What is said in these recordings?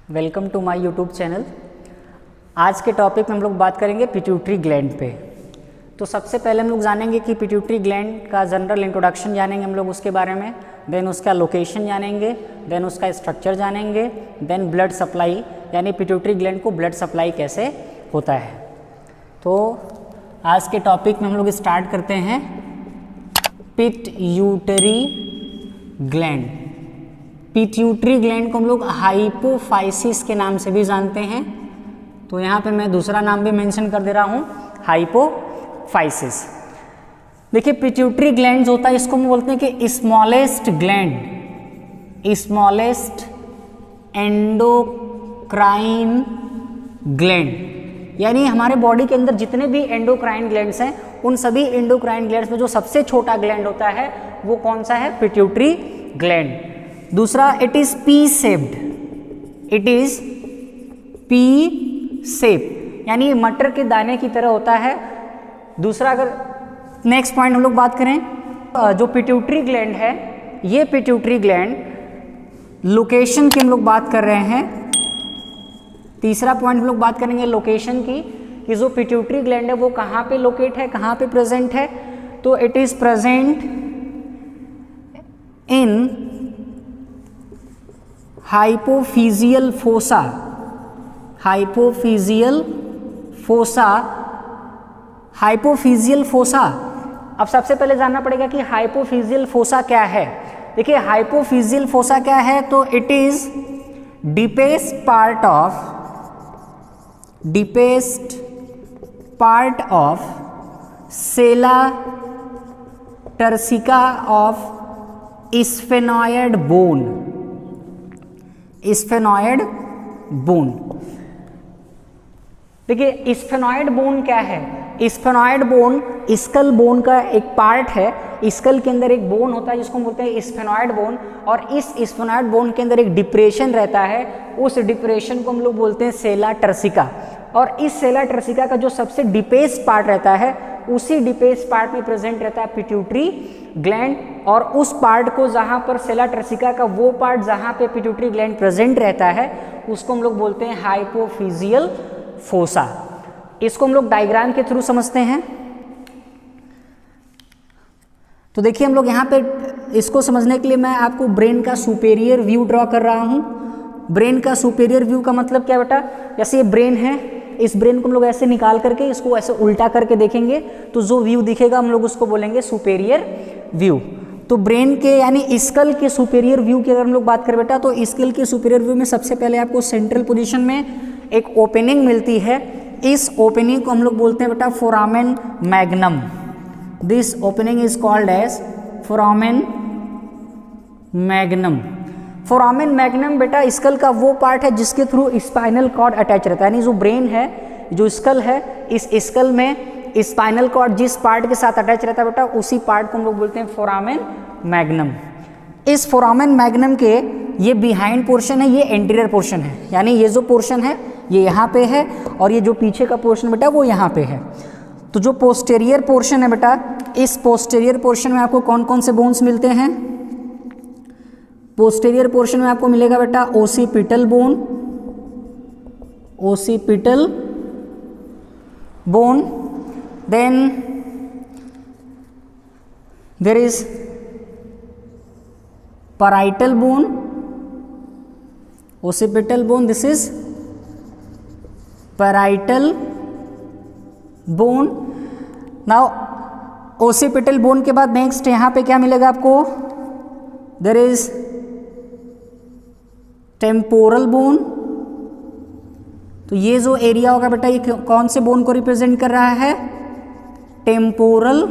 Welcome to my YouTube channel. आज के topic में हम लोग बात करेंगे पिट्यूटरी ग्लैंड पे। तो सबसे पहले हम लोग जानेंगे कि पिट्यूटरी ग्लैंड का जनरल इंट्रोडक्शन जानेंगे हम लोग उसके बारे में, देन उसका लोकेशन जानेंगे, देन उसका स्ट्रक्चर जानेंगे, देन ब्लड सप्लाई यानी पिट्यूटरी ग्लैंड को ब्लड सप्लाई कैसे होता है। तो आज के टॉपिक में हम लोग स्टार्ट करते हैं पिट्यूटरी ग्लैंड। पिट्यूटरी ग्लैंड को हम लोग हाइपोफाइसिस के नाम से भी जानते हैं। तो यहाँ पे मैं दूसरा नाम भी मेंशन कर दे रहा हूँ, हाइपोफाइसिस। देखिए पिट्यूटरी ग्लैंड होता है, इसको हम बोलते हैं कि smallest gland, smallest endocrine gland. यानी हमारे बॉडी के अंदर जितने भी एंडोक्राइन ग्लैंड्स हैं उन सभी एंडोक्राइन ग्लैंड्स में जो सबसे छोटा ग्लैंड होता है वो कौन सा है? Pituitary gland. दूसरा, it is pea shaped, it is pea shape यानी ये मटर के दाने की तरह होता है। दूसरा, अगर नेक्स्ट पॉइंट हम लोग बात करें, जो पिट्यूटरी ग्लैंड है, ये पिट्यूटरी ग्लैंड लोकेशन की हम लोग बात कर रहे हैं। तीसरा पॉइंट हम लोग बात करेंगे लोकेशन की, कि जो पिट्यूटरी ग्लैंड है वो कहाँ पे लोकेट है, कहाँ पे प्रेजेंट है। तो it is present in hypophyseal fossa, hypophyseal fossa, hypophyseal fossa. अब सबसे पहले जानना पड़ेगा कि हाइपोफिजियल फोसा क्या है। देखिए हाइपोफिजियल फोसा क्या है, तो it is deepest part of sella turcica of sphenoid bone, sphenoid bone. देखिए स्फेनॉइड बोन क्या है? स्फेनॉइड बोन स्कल बोन का एक पार्ट है। स्कल के अंदर एक बोन होता है जिसको हम बोलते हैं स्फेनॉइड बोन, और इस स्फेनॉइड बोन के अंदर एक डिप्रेशन रहता है, उस डिप्रेशन को हम लोग बोलते हैं सेला टर्सिका। और इस सेला टर्सिका का जो सबसे डीपेस्ट पार्ट रहता है, उसी डीपेस्ट पार्ट में प्रेजेंट रहता है पिट्यूटरी ग्लैंड। और उस पार्ट को जहाँ पर सेला टर्सिका का वो पार्ट जहाँ पे पिट्यूटरी ग्लैंड प्रेजेंट रहता है उसको हम लोग बोलते हैं हाइपोफिजियल फोसा। इसको हम लोग डायग्राम के थ्रू समझते हैं। तो देखिए हम लोग यहाँ पे इसको समझने के लिए मैं आपको ब्रेन का सुपेरियर व्यू ड्रॉ कर रहा हूँ। ब्रेन का सुपेरियर व्यू का मतलब क्या बेटा? जैसे ये ब्रेन है, इस ब्रेन को हम लोग ऐसे निकाल करके इसको ऐसे उल्टा करके देखेंगे तो जो व्यू दिखेगा हम लोग उसको बोलेंगे सुपेरियर व्यू। तो ब्रेन के यानी स्कल के सुपेरियर व्यू की अगर हम लोग बात करें बेटा, तो स्कल के सुपेरियर व्यू में सबसे पहले आपको सेंट्रल पोजीशन में एक ओपनिंग मिलती है। इस ओपनिंग को हम लोग बोलते हैं बेटा foramen magnum. This opening is called as foramen magnum. Foramen magnum बेटा स्कल का वो पार्ट है जिसके थ्रू स्पाइनल कॉर्ड अटैच रहता है। यानी जो ब्रेन है, जो स्कल है, इस स्कल में स्पाइनल कॉर्ड जिस पार्ट के साथ अटैच रहता है बेटा, उसी पार्ट को हम लोग बोलते हैं फोरामेन मैग्नम। इस फोरामेन मैग्नम के ये बिहाइंड पोर्शन है, ये एंटीरियर पोर्शन है। यानी ये जो पोर्शन है ये यहाँ पे है और ये जो पीछे का पोर्शन बेटा वो यहाँ पे है। तो जो पोस्टेरियर पोर्शन है बेटा, इस पोस्टेरियर पोर्शन में आपको कौन कौन से बोन्स मिलते हैं? पोस्टेरियर पोर्शन में आपको मिलेगा बेटा occipital bone, occipital bone, then there is parietal bone, occipital bone, this is parietal bone। now occipital bone के बाद नेक्स्ट यहाँ पे क्या मिलेगा आपको? there is temporal bone। तो ये जो एरिया होगा बेटा ये कौन से बोन को रिप्रेजेंट कर रहा है? Temporal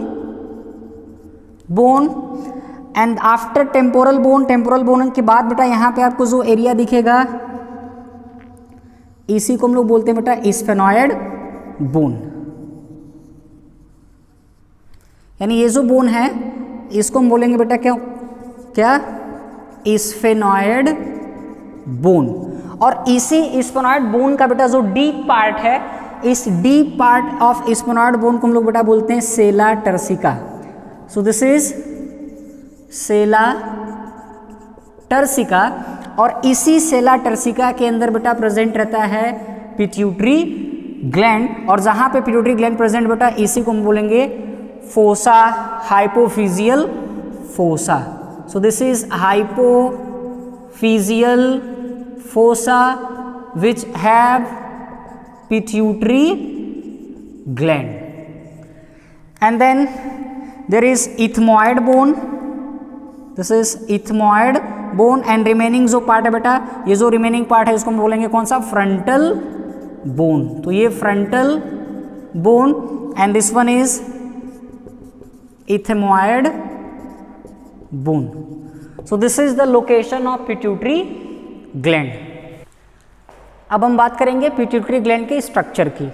bone. And after temporal bone, temporal bone के बाद बेटा यहाँ पे आपको जो एरिया दिखेगा इसी को हम लोग बोलते हैं बेटा स्फेनॉइड बोन। यानी ये जो बोन है इसको हम बोलेंगे बेटा क्या क्या? Sphenoid bone. और इसी स्फेनॉइड बोन का बेटा जो डीप पार्ट है, इस deep part of sphenoid bone को हम लोग बेटा बोलते हैं sella turcica. So this is sella turcica. और इसी सेला टर्सिका के अंदर बेटा प्रेजेंट रहता है पिट्यूटरी ग्लैंड, और जहाँ पे पिट्यूटरी ग्लैंड प्रेजेंट बेटा इसी को हम बोलेंगे fossa, hypophyseal fossa. So this is hypophyseal fossa which have pituitary gland. And then there is ethmoid bone. This is ethmoid bone and remaining जो पार्ट है बेटा, ये जो remaining पार्ट है इसको हम बोलेंगे कौन सा, frontal bone। तो ये frontal bone and this one is ethmoid bone. So this is the location of pituitary gland. अब हम बात करेंगे पिट्यूटरी ग्लैंड के स्ट्रक्चर की।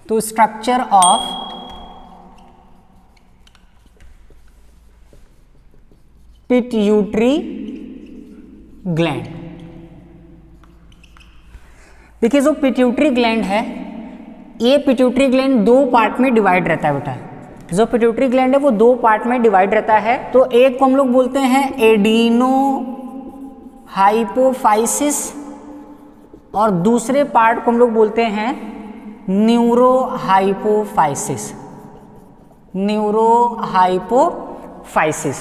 तो स्ट्रक्चर ऑफ पिट्यूटरी ग्लैंड, देखिए जो पिट्यूटरी ग्लैंड है, ये पिट्यूटरी ग्लैंड दो पार्ट में डिवाइड रहता है बेटा। जो पिट्यूटरी ग्लैंड है वो दो पार्ट में डिवाइड रहता है। तो एक को हम लोग बोलते हैं एडिनो हाइपोफाइसिस और दूसरे पार्ट को हम लोग बोलते हैं न्यूरोहाइपोफाइसिस। न्यूरोहाइपोफाइसिस।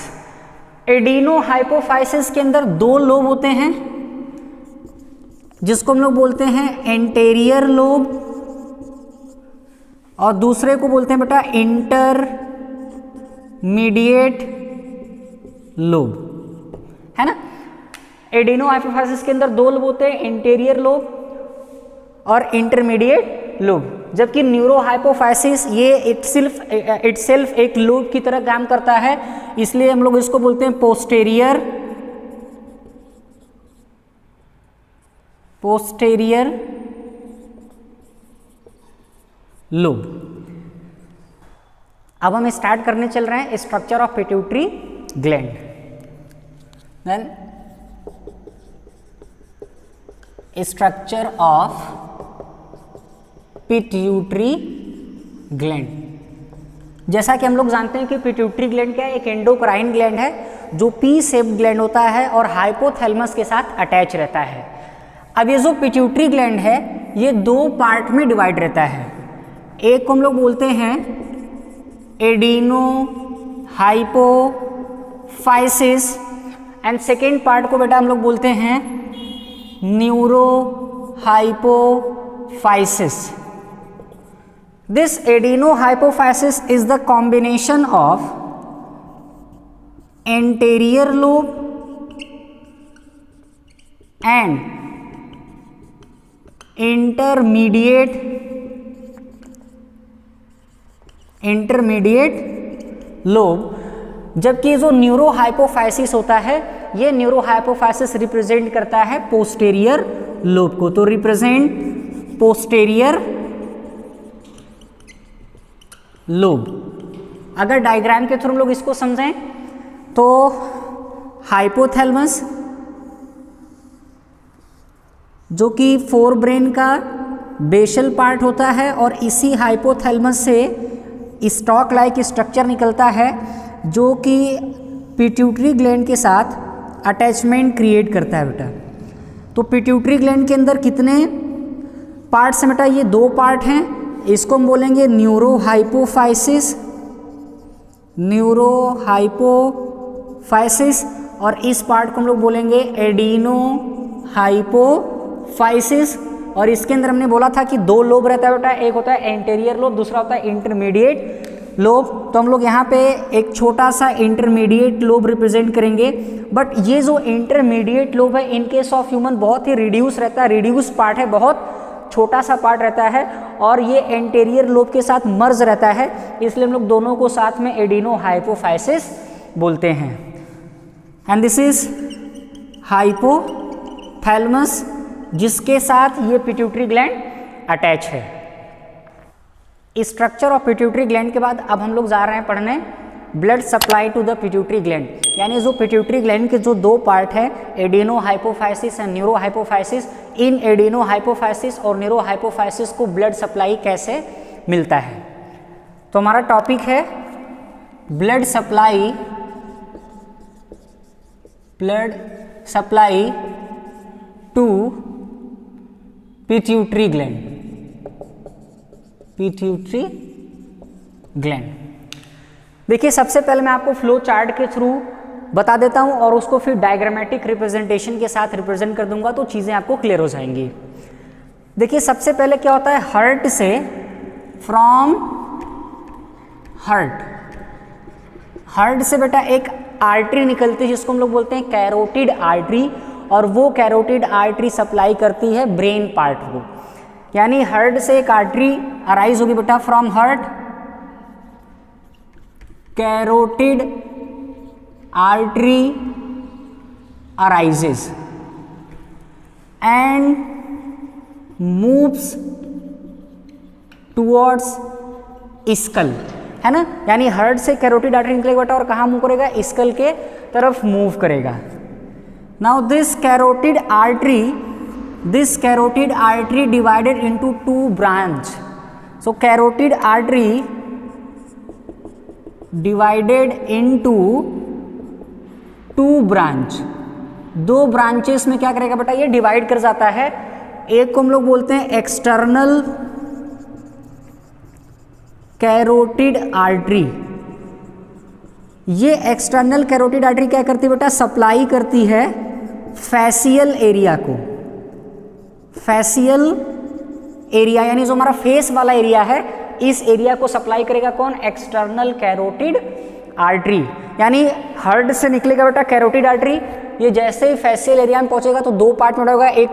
एडिनोहाइपोफाइसिस के अंदर दो लोब होते हैं जिसको हम लोग बोलते हैं एंटेरियर लोब और दूसरे को बोलते हैं बेटा इंटरमीडिएट लोब, है ना। एडिनोहाइपोफाइसिस के अंदर दो लोब होते हैं, एंटेरियर लोब और इंटरमीडिएट लोब, जबकि न्यूरोहाइपोफाइसिस ये इटसेल्फ एक लोब की तरह काम करता है, इसलिए हम लोग इसको बोलते हैं पोस्टेरियर लोब। अब हम स्टार्ट करने चल रहे हैं structure of pituitary gland. Then structure of pituitary gland. जैसा कि हम लोग जानते हैं कि पिट्यूटरी ग्लैंड क्या है, एक एंडोक्राइन ग्लैंड है जो पी शेप्ड ग्लैंड होता है और हाइपोथैलेमस के साथ अटैच रहता है। अब ये जो पिट्यूटरी ग्लैंड है ये दो पार्ट में डिवाइड रहता है। एक को हम लोग बोलते हैं adeno hypophysis and second part को बेटा हम लोग बोलते हैं neurohypophysis. This adenohypophysis is the combination of anterior lobe and intermediate lobe, जबकि जो न्यूरोहाइपोफाइसिस होता है ये न्यूरोहाइपोफाइसिस रिप्रेजेंट करता है पोस्टेरियर लोब को। तो रिप्रेजेंट पोस्टेरियर लोब। अगर डायग्राम के थ्रू हम लोग इसको समझें तो हाइपोथैलेमस जो कि फोर ब्रेन का बेसल पार्ट होता है और इसी हाइपोथैलेमस से स्टॉक लाइक स्ट्रक्चर निकलता है जो कि पिट्यूटरी ग्लैंड के साथ अटैचमेंट क्रिएट करता है बेटा। तो पिट्यूटरी ग्लैंड के अंदर कितने पार्ट्स हैं बेटा, ये दो पार्ट हैं। इसको हम बोलेंगे न्यूरोहाइपोफाइसिस और इस पार्ट को हम लोग बोलेंगे एडिनोहाइपोफाइसिस। और इसके अंदर हमने बोला था कि दो लोब रहता है बेटा, एक होता है एंटेरियर लोब, दूसरा होता है इंटरमीडिएट लोब। तो हम लोग यहाँ पे एक छोटा सा इंटरमीडिएट लोब रिप्रेजेंट करेंगे, बट ये जो इंटरमीडिएट लोब है इन केस ऑफ ह्यूमन बहुत ही रिड्यूस रहता है, रिड्यूस पार्ट है, बहुत छोटा सा पार्ट रहता है और ये एंटेरियर लोब के साथ मर्ज रहता है, इसलिए हम लोग दोनों को साथ में एडिनोहाइपोफाइसिस बोलते हैं। एंड दिस इज हाइपोथैलेमस जिसके साथ ये पिट्यूटरी ग्लैंड अटैच है। स्ट्रक्चर ऑफ पिट्यूटरी ग्लैंड के बाद अब हम लोग जा रहे हैं पढ़ने blood supply to the pituitary gland, यानी जो पिट्यूटरी ग्लैंड के जो दो पार्ट है एडिनोहाइपोफाइसिस एंड न्यूरोहाइपोफाइसिस, इन एडिनोहाइपोफाइसिस और न्यूरोहाइपोफाइसिस को ब्लड सप्लाई कैसे मिलता है। तो हमारा टॉपिक है blood supply to pituitary gland, pituitary gland. देखिए सबसे पहले मैं आपको फ्लो चार्ट के थ्रू बता देता हूं और उसको फिर डायग्रामेटिक रिप्रेजेंटेशन के साथ रिप्रेजेंट कर दूंगा, तो चीजें आपको क्लियर हो जाएंगी। देखिए सबसे पहले क्या होता है, हार्ट से, फ्रॉम हार्ट से बेटा एक आर्टरी निकलती है जिसको हम लोग बोलते हैं कैरोटिड आर्टरी, और वो कैरोटिड आर्टरी सप्लाई करती है ब्रेन पार्ट को। यानी हार्ट से एक आर्टरी अराइज होगी बेटा from heart, carotid artery arises and moves towards skull, है ना। यानी हार्ट से कैरोटिड आर्टरी निकलेगा बेटा और कहाँ मूव करेगा, स्कल के तरफ मूव करेगा। Now this carotid artery divided into two branch. So carotid artery divided into two branch, दो ब्रांचेस में क्या करेगा बेटा, ये डिवाइड कर जाता है। एक को हम लोग बोलते हैं एक्सटर्नल कैरोटिड आर्टरी। ये एक्सटर्नल कैरोटिड आर्टरी क्या करती है बेटा, सप्लाई करती है फेसियल एरिया को। फेसियल एरिया यानी जो हमारा फेस वाला एरिया है, इस एरिया को सप्लाई करेगा कौन, एक्सटर्नल कैरोटिड आर्टरी। यानी हार्ट से निकलेगा बेटा कैरोटिड आर्टरी, ये जैसे ही फेसियल एरिया में पहुंचेगा तो दो पार्ट में होगा, एक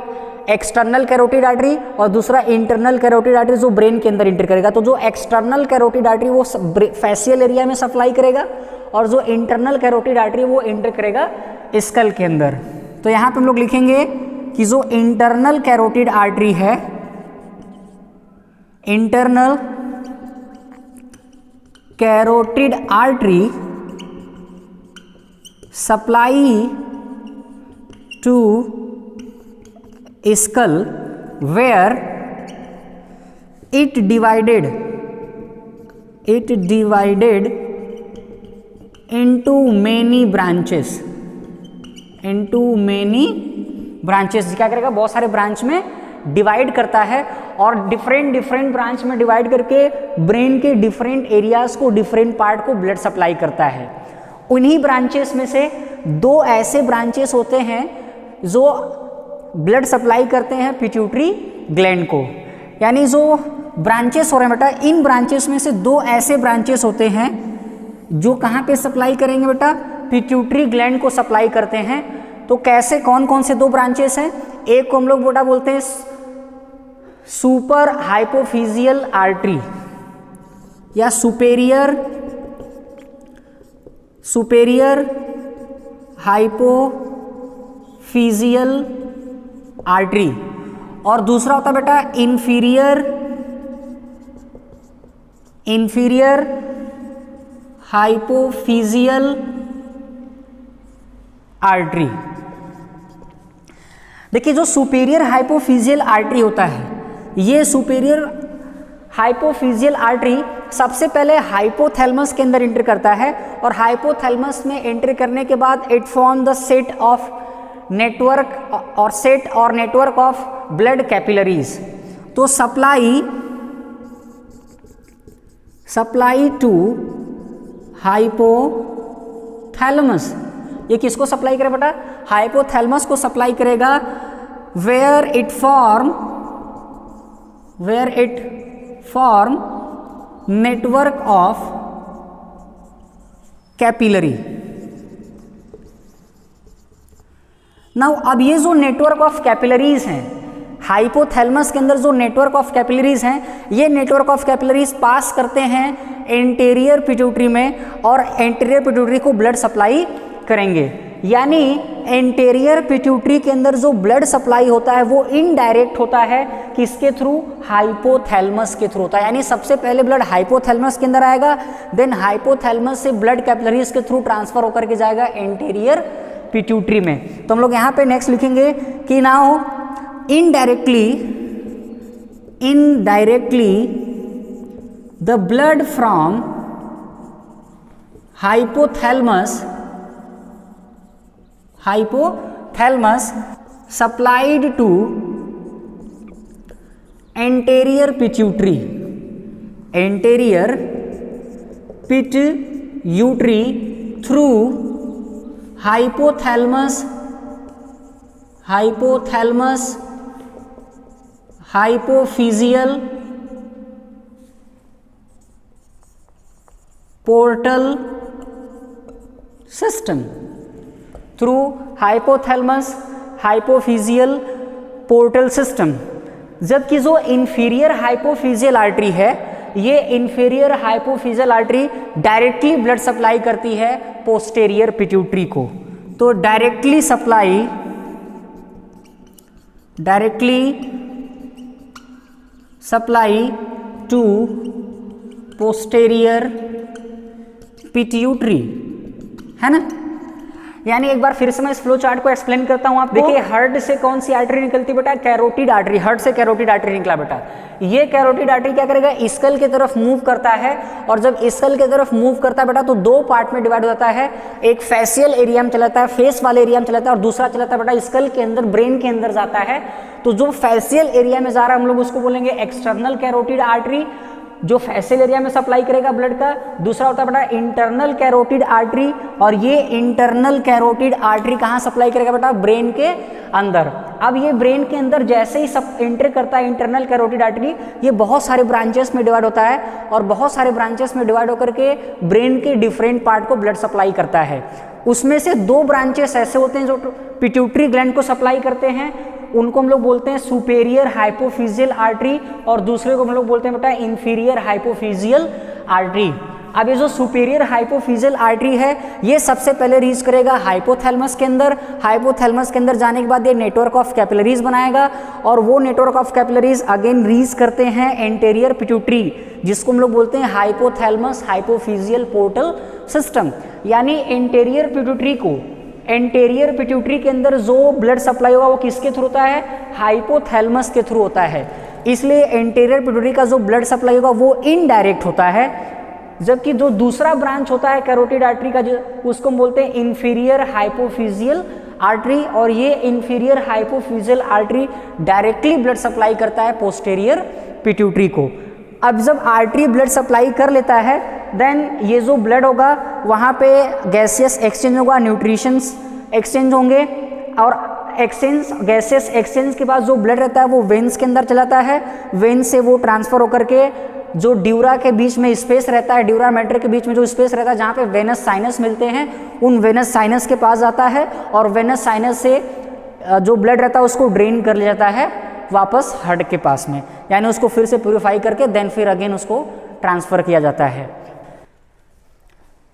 एक्सटर्नल कैरोटिड आर्टरी और दूसरा इंटरनल कैरोटिड आर्टरी जो ब्रेन के अंदर इंटर करेगा। तो जो एक्सटर्नल कैरोटिड आर्टरी वो फेसियल एरिया में सप्लाई करेगा और जो इंटरनल कैरोटिड आर्टरी वो इंटर करेगा स्कल के अंदर। तो यहाँ पे हम लोग लिखेंगे कि जो इंटरनल कैरोटिड आर्टरी है, internal carotid artery supply to skull where it divided into many branches, क्या करेगा, बहुत सारे ब्रांच में डिवाइड करता है और डिफरेंट ब्रांच में डिवाइड करके ब्रेन के डिफरेंट एरियाज को, डिफरेंट पार्ट को ब्लड सप्लाई करता है। उन्हीं ब्रांचेस में से दो ऐसे ब्रांचेस होते हैं जो ब्लड सप्लाई करते हैं पिट्यूटरी ग्लैंड को। यानी जो ब्रांचेस हो रहे हैं बेटा, इन ब्रांचेस में से दो ऐसे ब्रांचेस होते हैं जो कहाँ पे सप्लाई करेंगे बेटा, पिट्यूटरी ग्लैंड को सप्लाई करते हैं। तो कैसे, कौन कौन से दो ब्रांचेस हैं, एक को हम लोग बेटा बोलते हैं सुपर हाइपोफिजियल आर्टरी या सुपेरियर हाइपोफिजियल आर्टरी, और दूसरा होता है बेटा इंफीरियर हाइपोफिजियल आर्टरी। देखिए जो सुपेरियर हाइपोफिजियल आर्टरी होता है, ये सुपेरियर हाइपोफिजियल आर्टरी सबसे पहले हाइपोथैलेमस के अंदर एंटर करता है और हाइपोथैलेमस में एंटर करने के बाद इट फॉर्म द सेट और नेटवर्क ऑफ ब्लड कैपिलरीज। तो सप्लाई टू हाइपोथैलेमस, ये किसको सप्लाई करेगा बेटा, हाइपोथैलेमस को सप्लाई करेगा, where it form network of capillary. Now अब ये जो नेटवर्क ऑफ कैपिलरीज हैं, हाइपोथैलेमस के अंदर जो नेटवर्क ऑफ कैपिलरीज हैं, ये नेटवर्क ऑफ कैपिलरीज पास करते हैं एंटीरियर पिट्यूटरी में और एंटीरियर पिट्यूटरी को ब्लड सप्लाई करेंगे। यानी एंटीरियर पिट्यूटरी के अंदर जो ब्लड सप्लाई होता है वो इनडायरेक्ट होता है, किसके थ्रू, हाइपोथैलेमस के थ्रू होता है। यानी सबसे पहले ब्लड हाइपोथैलेमस के अंदर आएगा, देन हाइपोथैलेमस से ब्लड कैपिलरीज के थ्रू ट्रांसफर होकर के जाएगा एंटीरियर पिट्यूटरी में। तो हम लोग यहाँ पे नेक्स्ट लिखेंगे कि now indirectly the blood from thalamus supplied to anterior pituitary, anterior pituitary through hypothalamus, hypothalamus hypophyseal portal system, through hypothalamus hypophyseal portal system. जबकि जो इंफीरियर हाइपोफिजियल आर्टरी है, ये inferior hypophyseal artery directly blood supply करती है posterior pituitary को। तो directly supply to posterior pituitary, है ना। यानी एक बार फिर से मैं इस फ्लो चार्ट को एक्सप्लेन करता हूं आपको। देखिए हार्ट से कौन सी आर्टरी निकलती बेटा, कैरोटिड आर्टरी, हार्ट से कैरोटिड आर्टरी निकला बेटा। ये कैरोटिड आर्टरी क्या करेगा, स्कल की तरफ मूव करता है, और जब स्कल की तरफ मूव करता है बेटा तो दो पार्ट में डिवाइड होता है, एक फेशियल एरिया में चलाता है, फेस वाले एरिया में चलाता है, और दूसरा चलाता है बेटा स्कल के अंदर, ब्रेन के अंदर जाता है। तो जो फेशियल एरिया में जा रहा है हम लोग उसको बोलेंगे एक्सटर्नल कैरोटिड आर्टरी, जो फेशियल एरिया में सप्लाई करेगा ब्लड का। दूसरा होता है बेटा इंटरनल कैरोटिड आर्टरी, और ये इंटरनल कैरोटिड आर्टरी कहाँ सप्लाई करेगा बेटा, ब्रेन के अंदर। अब ये ब्रेन के अंदर जैसे ही सब एंटर करता है इंटरनल कैरोटिड आर्टरी, ये बहुत सारे ब्रांचेस में डिवाइड होता है, और बहुत सारे ब्रांचेस में डिवाइड होकर के ब्रेन के डिफरेंट पार्ट को ब्लड सप्लाई करता है। उसमें से दो ब्रांचेस ऐसे होते हैं जो पिट्यूटरी ग्लैंड को सप्लाई करते हैं, उनको हम लोग बोलते हैं सुपेरियर हाइपोफिजियल आर्टरी, और दूसरे को हम लोग बोलते हैं बेटा इंफीरियर हाइपोफिजियल आर्टरी। अब ये जो सुपेरियर हाइपोफिजियल आर्टरी है, ये सबसे पहले रीच करेगा हाइपोथैलमस के अंदर। हाइपोथैलमस के अंदर जाने के बाद ये नेटवर्क ऑफ कैपिलरीज बनाएगा, और वो network of capillaries again reach करते हैं एंटेरियर पिट्यूटरी, जिसको हम लोग बोलते हैं हाइपोथैलमस हाइपोफिजियल पोर्टल सिस्टम। यानी एंटेरियर पिट्यूटरी को, एंटेरियर पिट्यूटरी के अंदर जो ब्लड सप्लाई होगा वो किसके थ्रू होता है, हाइपोथैलमस के थ्रू होता है। इसलिए एंटेरियर पिट्यूटरी का जो ब्लड सप्लाई होगा वो इनडायरेक्ट होता है, जबकि जो दूसरा ब्रांच होता है कैरोटिड आर्टरी का, जो उसको हम बोलते हैं इंफीरियर हाइपोफिजियल आर्टरी, और ये inferior hypophyseal artery directly blood supply करता है पोस्टेरियर पिट्यूटरी को। अब जब आर्टरी ब्लड सप्लाई कर लेता है, देन ये जो ब्लड होगा वहाँ पे गैसियस एक्सचेंज होगा, न्यूट्रिशंस एक्सचेंज होंगे, और गैसियस एक्सचेंज के बाद जो ब्लड रहता है वो वेन्स के अंदर चलाता है। वेन्स से वो ट्रांसफर होकर के जो ड्यूरा के बीच में स्पेस रहता है, ड्यूरा मेटर के बीच में जो स्पेस रहता है जहाँ पे वेनस साइनस मिलते हैं, उन वेनस साइनस के पास जाता है, और वेनस साइनस से जो ब्लड रहता है उसको ड्रेन कर लिया जाता है वापस हार्ट के पास में, यानी उसको फिर से प्यूरिफाई करके देन फिर अगेन उसको ट्रांसफर किया जाता है।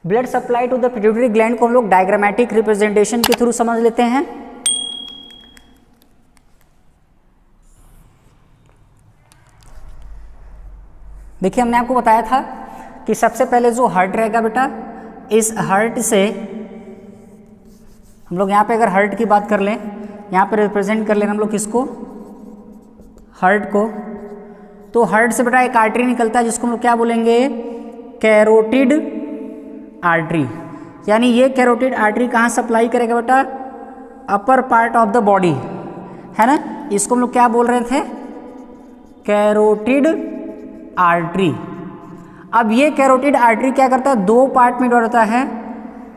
Blood supply to the pituitary gland को हम लोग डायग्रामेटिक रिप्रेजेंटेशन के थ्रू समझ लेते हैं। देखिए हमने आपको बताया था कि सबसे पहले जो हार्ट रहेगा बेटा, इस हार्ट से हम लोग यहाँ पे अगर हार्ट की बात कर लें, यहाँ पे रिप्रेजेंट कर लेना हम लोग किसको, हार्ट को। तो हार्ट से बेटा एक आर्टरी निकलता है जिसको हम लोग क्या बोलेंगे, कैरोटिड आर्टरी। यानी ये कैरोटिड आर्टरी कहाँ सप्लाई करेगा बेटा, upper part of the body, है ना। इसको हम लोग क्या बोल रहे थे, कैरोटिड आर्टरी। अब ये कैरोटिड आर्टरी क्या करता है, दो पार्ट में डिवाइड होता है,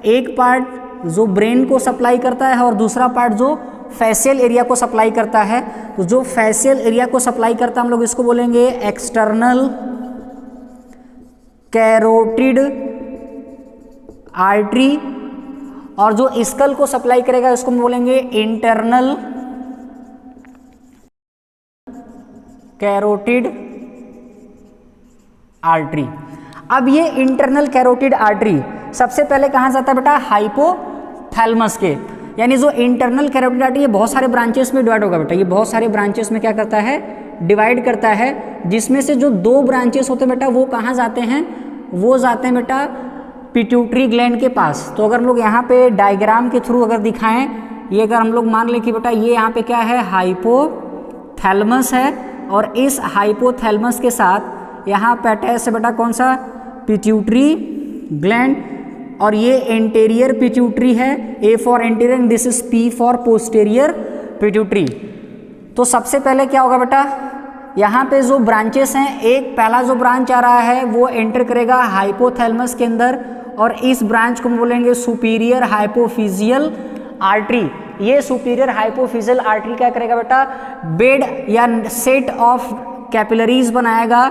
एक पार्ट जो ब्रेन को सप्लाई करता है और दूसरा पार्ट जो फेशियल एरिया को सप्लाई करता है। तो जो फेशियल एरिया को सप्लाई करता है हम लोग इसको बोलेंगे एक्सटर्नल कैरोटिड आर्टरी, और जो स्कल को सप्लाई करेगा उसको हम बोलेंगे इंटरनल कैरोटिड आर्टरी। अब ये इंटरनल कैरोटिड आर्टरी सबसे पहले कहाँ जाता है बेटा, हाइपोथैलमस के। यानी जो इंटरनल कैरोटिड आर्टरी ये बहुत सारे ब्रांचेस में डिवाइड होगा बेटा, ये बहुत सारे ब्रांचेस में क्या करता है, डिवाइड करता है, जिसमें से जो दो ब्रांचेस होते हैं बेटा वो कहाँ जाते हैं, वो जाते हैं बेटा पिट्यूटरी ग्लैंड के पास। तो अगर हम लोग यहाँ पे डायग्राम के थ्रू अगर दिखाएं, ये अगर हम लोग मान लें कि बेटा ये यहाँ पे क्या है, हाइपोथैलमस है, और इस हाइपोथैलमस के साथ यहाँ पे अटैच है बेटा कौन सा, पिट्यूटरी ग्लैंड। और ये एंटेरियर पिट्यूटरी है, A for anterior and this is P for posterior pituitary. तो सबसे पहले क्या होगा बेटा, यहाँ पे जो ब्रांचेस हैं, एक पहला जो ब्रांच आ रहा है वो एंटर करेगा हाइपोथैलेमस के अंदर और इस ब्रांच को हम बोलेंगे सुपीरियर हाइपोफिजियल आर्टरी। ये सुपीरियर हाइपोफिजियल आर्टरी क्या करेगा बेटा, बेड या सेट ऑफ कैपिलरीज बनाएगा,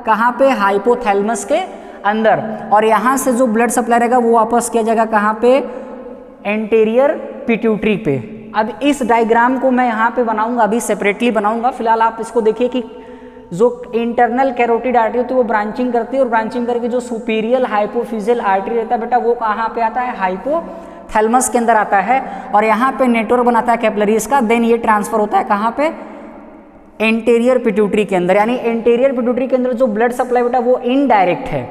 कहाँ पे, हाइपोथैलेमस के अंदर, और यहाँ से जो ब्लड सप्लाई रहेगा वो वापस किया जाएगा कहाँ पे, एंटेरियर पिट्यूटरी पे। अब इस डायग्राम को मैं यहाँ पे बनाऊंगा, अभी सेपरेटली बनाऊंगा, फिलहाल आप इसको देखिए कि जो इंटरनल कैरोटिड आर्टरी होती है वो ब्रांचिंग करती है और ब्रांचिंग करके जो सुपीरियर हाइपोफिजियल आर्टरी रहता है बेटा वो कहाँ पे आता है, हाइपोथैलेमस के अंदर आता है और यहाँ पे नेटवर्क बनाता है कैपिलरीज का, देन ये ट्रांसफर होता है कहाँ पे, एंटेरियर पिट्यूटरी के अंदर। यानी एंटेरियर पिट्यूटरी के अंदर जो ब्लड सप्लाई बेटा वो इनडायरेक्ट है,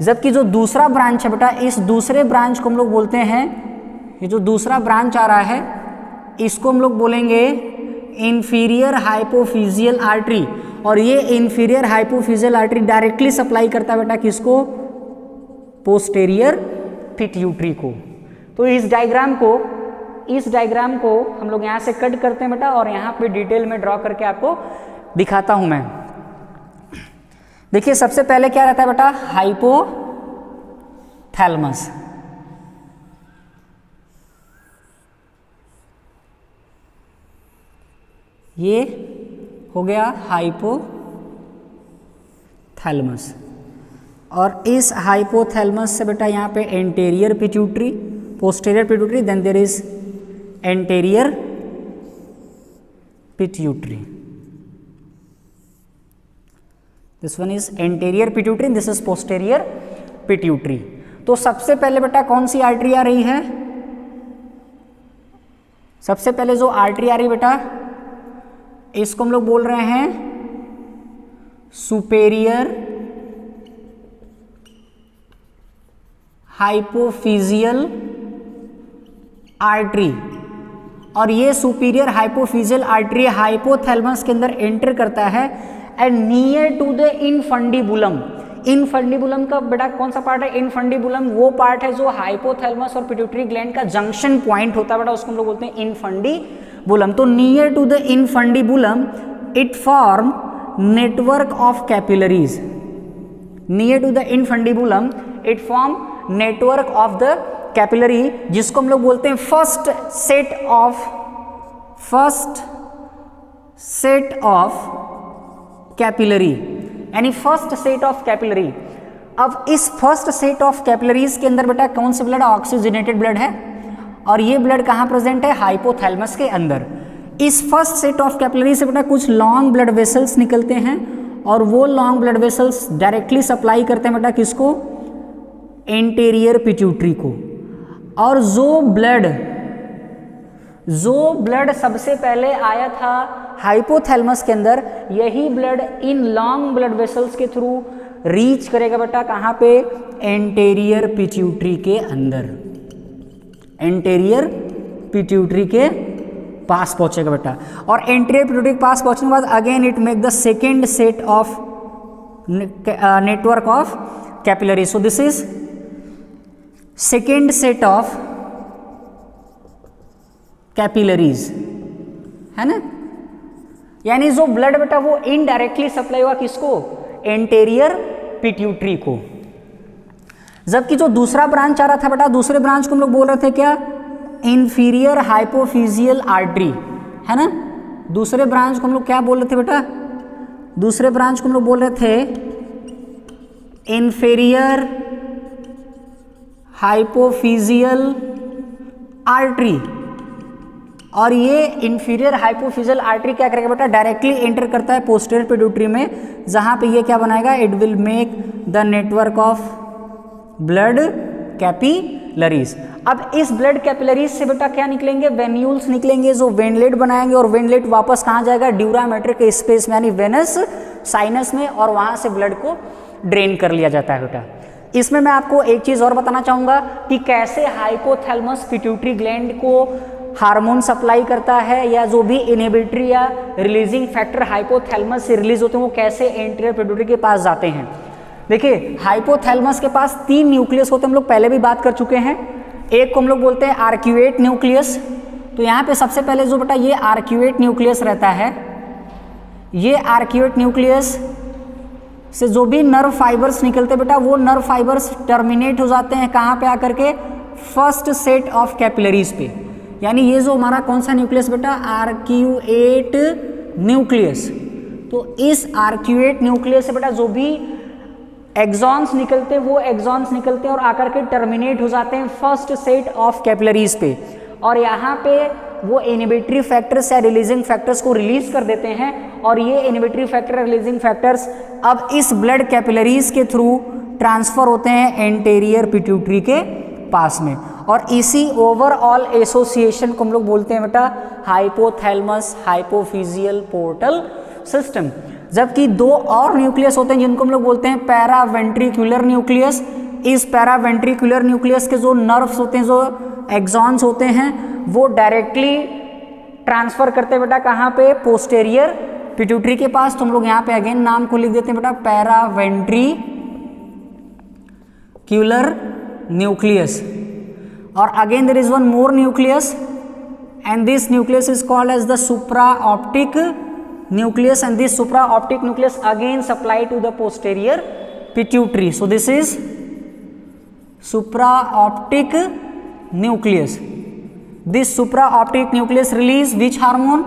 जबकि जो दूसरा ब्रांच है बेटा, इस दूसरे ब्रांच को हम लोग बोलते हैं, ये जो दूसरा ब्रांच आ रहा है इसको हम लोग बोलेंगे इंफीरियर हाइपोफिजियल आर्टरी, और ये inferior hypophyseal artery directly supply करता है बेटा किसको, पोस्टेरियर पिट्यूटरी को। तो इस डायग्राम को हम लोग यहाँ से कट करते हैं बेटा और यहाँ पे डिटेल में ड्रॉ करके आपको दिखाता हूं मैं। देखिए सबसे पहले क्या रहता है बेटा, हाइपोथैलेमस, ये हो गया हाइपोथैलेमस, और इस हाइपोथैलेमस से बेटा यहाँ पे anterior pituitary, posterior pituitary, then there is anterior pituitary, this one is anterior pituitary, this is posterior pituitary. तो सबसे पहले बेटा कौन सी आर्टरी आ रही है, सबसे पहले जो आर्टरी आ रही बेटा इसको हम लोग बोल रहे हैं सुपेरियर हाइपोफिजियल आर्टरी, और ये सुपीरियर हाइपोफिजियल आर्टरी हाइपोथैलेमस के अंदर एंटर करता है and near to the infundibulum. Infundibulum का बेटा कौन सा पार्ट है, इनफंडिबुलम वो पार्ट है जो हाइपोथैलेमस और पिट्यूटरी ग्लैंड का जंक्शन पॉइंट होता है बेटा, उसको हम लोग बोलते हैं इनफंडिबुलम। तो near to the infundibulum it form network of capillaries, near to the infundibulum it form network of the capillary, जिसको हम लोग बोलते हैं फर्स्ट सेट ऑफ कैपिलरी, यानी फर्स्ट सेट ऑफ कैपिलरी। अब इस फर्स्ट सेट ऑफ कैपिलरीज के अंदर बेटा कौन से ब्लड, ऑक्सीजनेटेड ब्लड है, और ये ब्लड कहाँ प्रेजेंट है, हाइपोथैलेमस के अंदर। इस फर्स्ट सेट ऑफ कैपिलरी से बेटा कुछ लॉन्ग ब्लड वेसल्स निकलते हैं और वो long blood vessels directly supply करते हैं बेटा किसको, एंटेरियर पिट्यूटरी को। और जो ब्लड सबसे पहले आया था हाइपोथैलेमस के अंदर, यही blood in long blood vessels के थ्रू रीच करेगा बेटा कहाँ पे, एंटेरियर पिट्यूटरी के अंदर, एंटेरियर पिट्यूटरी के पास पहुंचेगा बेटा। और एंटेरियर पिट्यूटरी के पास पहुंचने के बाद again it make the second set of network of capillary. So this is second set of capillaries, है ना, यानी जो ब्लड बेटा वो इनडायरेक्टली सप्लाई हुआ किसको, एंटेरियर पिट्यूटरी को। जबकि जो दूसरा ब्रांच आ रहा था बेटा, दूसरे ब्रांच को हम लोग बोल रहे थे क्या, इंफीरियर हाइपोफिजियल आर्टरी, है ना। दूसरे ब्रांच को हम लोग क्या बोल रहे थे बेटा, दूसरे ब्रांच को हम लोग बोल रहे थे इंफीरियर हाइपोफिजियल आर्टरी। और ये इंफीरियर हाइपोफिजियल आर्टरी क्या करेगा बेटा, डायरेक्टली एंटर करता है पोस्टीरियर पिट्यूटरी में, जहां पे ये क्या बनाएगा, it will make the network of blood capillaries. अब इस ब्लड कैपिलरीज से बेटा क्या निकलेंगे, वेन्यूल्स निकलेंगे जो वेनलेट बनाएंगे, और वेनलेट वापस कहाँ जाएगा, ड्यूरामेट्रिक स्पेस में यानी वेनस साइनस में, और वहां से ब्लड को ड्रेन कर लिया जाता है बेटा। इसमें मैं आपको एक चीज और बताना चाहूंगा कि कैसे हाइपोथैलेमस पिट्यूटरी ग्लैंड को हार्मोन सप्लाई करता है, या जो भी इनहिबिटरी या रिलीजिंग फैक्टर हाइपोथैलेमस से रिलीज होते हैं वो कैसे एंटीरियर पिट्यूटरी के पास जाते हैं। देखिए हाइपोथैलेमस के पास 3 न्यूक्लियस होते हैं, हम लोग पहले भी बात कर चुके हैं। एक को हम लोग बोलते हैं आर्क्यूएट न्यूक्लियस। तो यहाँ पे सबसे पहले जो बेटा ये आर्क्यूएट न्यूक्लियस रहता है, ये आर्क्यूएट न्यूक्लियस से जो भी नर्व फाइबर्स निकलते हैं बेटा, वो नर्व फाइबर्स टर्मिनेट हो जाते हैं कहाँ पे आकर के, फर्स्ट सेट ऑफ कैपिलरीज पे। यानी ये जो हमारा कौन सा न्यूक्लियस बेटा, आर्क्यूएट न्यूक्लियस। तो इस आर्क्यूएट न्यूक्लियस से बेटा जो भी एक्सॉन्स निकलते हैं वो एक्सॉन्स निकलते हैं और आकर के टर्मिनेट हो जाते हैं फर्स्ट सेट ऑफ कैपिलरीज पे, और यहाँ पे वो इनहिबिटरी फैक्टर्स या रिलीजिंग फैक्टर्स को रिलीज कर देते हैं। और ये इनहिबिटरी फैक्टर, रिलीजिंग फैक्टर्स अब इस ब्लड कैपिलरीज के थ्रू ट्रांसफर होते हैं एंटेरियर पिट्यूटरी के पास में, और इसी ओवरऑल एसोसिएशन को हम लोग बोलते हैं बेटा हाइपोथैलेमस हाइपोफिजियल पोर्टल सिस्टम। जबकि 2 और न्यूक्लियस होते हैं जिनको हम लोग बोलते हैं पैरावेंट्रिकुलर न्यूक्लियस। इस पैरावेंट्रिकुलर न्यूक्लियस के जो नर्व्स होते हैं, जो एक्सॉन्स होते हैं, वो डायरेक्टली ट्रांसफर करते हैं बेटा कहाँ पे, पोस्टेरियर पिट्यूटरी के पास। तो हम लोग यहाँ पे अगेन नाम को लिख देते हैं बेटा पैरावेंट्रिकुलर न्यूक्लियस। और again there is one more nucleus and this nucleus is called as the supraoptic nucleus, and this supraoptic nucleus again supply to the posterior pituitary. So this is supraoptic nucleus. This supraoptic nucleus release which hormone?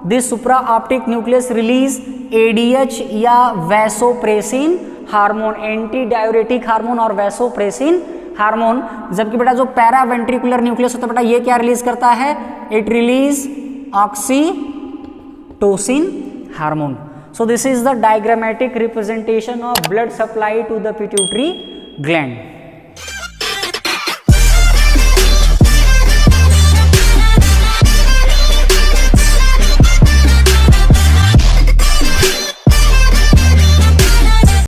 This supraoptic nucleus release ADH या vasopressin hormone, anti diuretic hormone और vasopressin hormone. जबकि बेटा जो paraventricular nucleus होता है बेटा, ये क्या रिलीज करता है, it release oxytocin hormone. So this is the diagrammatic representation of blood supply to the pituitary gland.